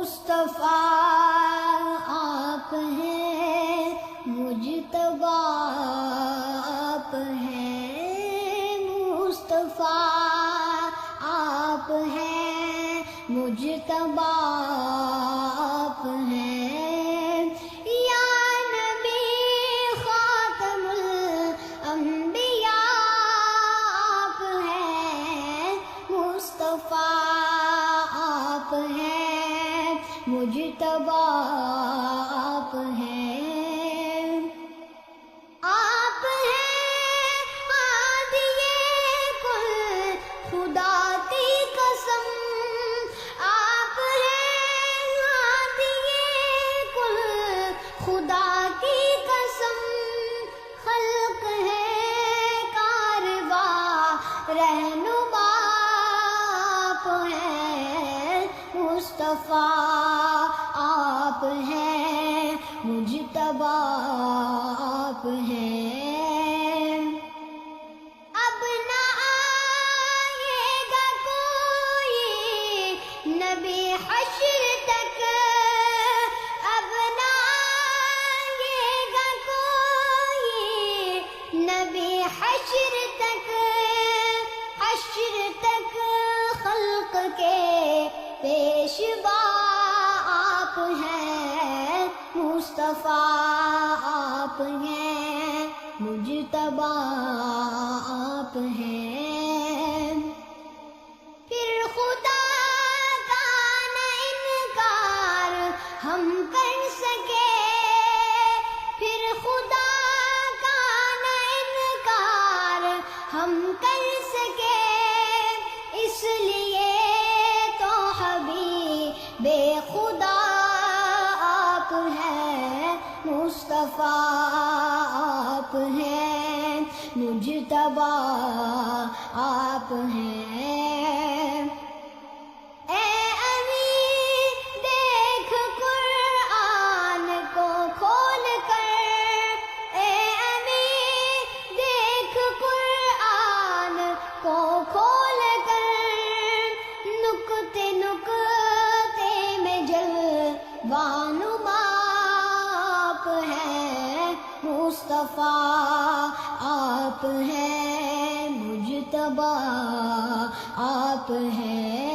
مصطفیٰ آپ ہیں، مجتبیٰ آپ ہیں، مصطفیٰ آپ ہیں، مجتبیٰ آپ ہیں، یا نبی خاتم الانبیاء آپ ہیں، مصطفیٰ آپ ہیں، مجتبیٰ آپ ہیں، آپ ہیں ہادی کل خدا کی قسم، آپ ہیں ہادی کل خدا کی قسم، خلق ہے کارواں رہنما آپ ہیں، مصطفیٰ آپ ہیں، مجتبیٰ آپ ہیں، اب نہ آئے گا کوئی نبی حشر تک، اب نہ آئے گا کوئی نبی حشر تک، حشر تک خلق کے پیشوا آپ ہیں، مصطفیٰ آپ ہیں، مجتبیٰ آپ ہیں، پھر خدا کا نہ انکار ہم کر سکے، پھر خدا کا نہ انکار ہم کر سکے، اس لیے تو حبیب خدا آپ ہیں، مصطفیٰ آپ ہیں، مجتبیٰ آپ ہیں، اے امین دیکھ قرآن کو کھول کر، اے امین دیکھ قرآن کو کھول کر، نکتے نکتے میں جلوہ نما آپ ہیں، مصطفیٰ آپ ہیں، مجتبیٰ آپ ہیں۔